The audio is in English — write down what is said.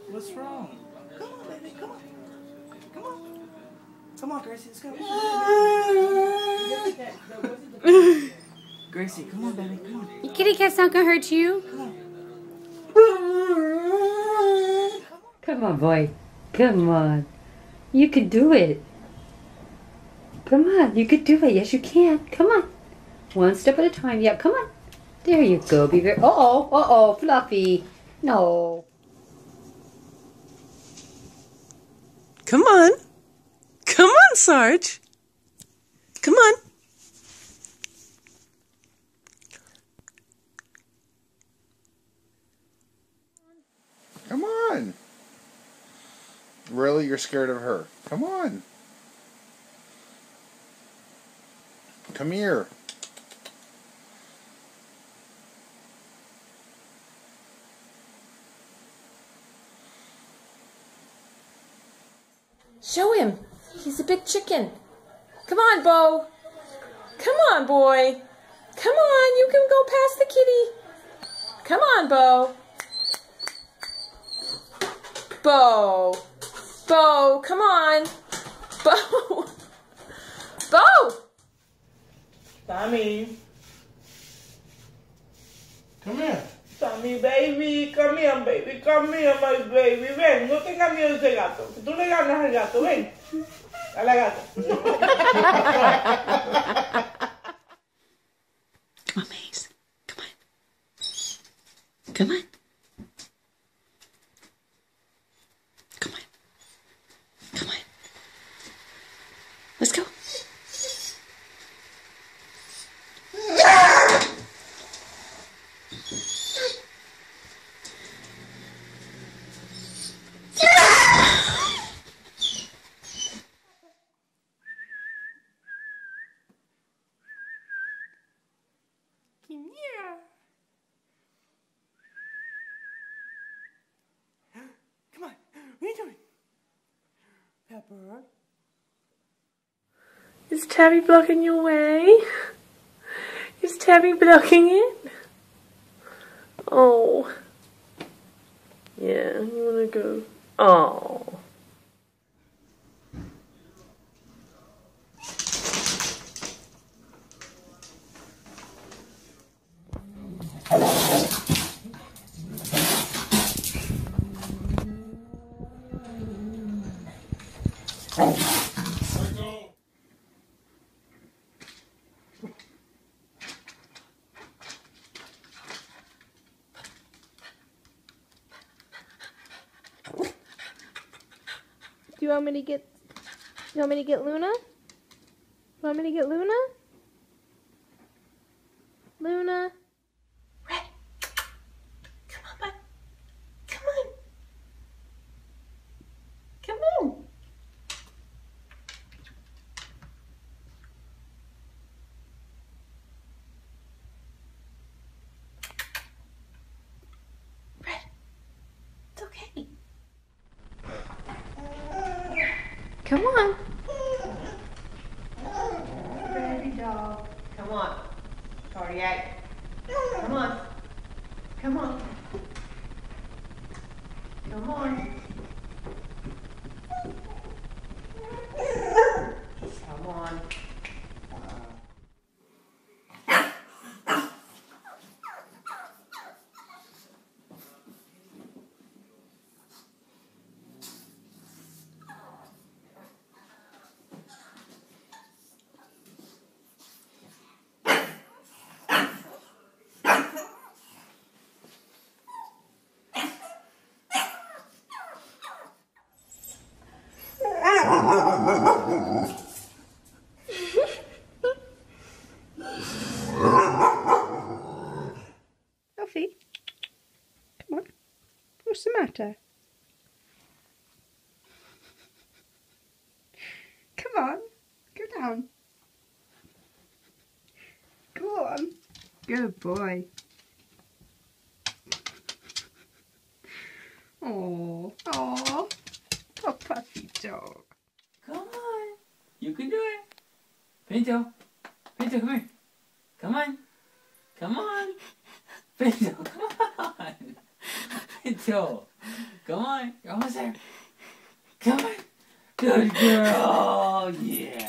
What's wrong? Come on, baby, come on. Come on. Come on, Gracie, let's go. Gracie, come on, baby, come on. Your kitty cat's not gonna hurt you. Come on. Come on, boy. Come on. You can do it. Come on, you can do it. Yes, you can. Come on. One step at a time. Yep, come on. There you go. Be very... Uh-oh, Fluffy. No. Come on. Come on, Sarge. Come on. Come on. Really? You're scared of her? Come on. Come here. Show him. He's a big chicken. Come on, Bo. Come on, boy. Come on, you can go past the kitty. Come on, Bo. Bo. Bo, come on. Bo. Bo. Tommy. Come here. Tommy, baby, come here, baby, come here, my baby, ven, no tengas miedo de ese gato, que tú le ganas al gato, ven, a la gata. Come on, Maze. Come on. Come on. Come on. Come on. Let's go. Come here. Come on. What are you doing? Pepper. Is Tabby blocking your way? Is Tabby blocking it? Oh. Yeah, you wanna go? Oh. Do you want me to get Luna? You want me to get Luna? Luna? Red. Come on, bud. Come on. Come on. Red. It's okay. Come on. Ready, dog. Come on. Cardiac. Come on. Come on. Come on. Come on. Alfie, come on. What's the matter? Come on, go down. Go on. Good boy. Oh, poor puppy dog. Come on. You can do it. Pinto. Pinto, come here. Come on. Come on. Pinto, come on. Joel. Come on. You're almost there. Come on. Good girl. Yeah.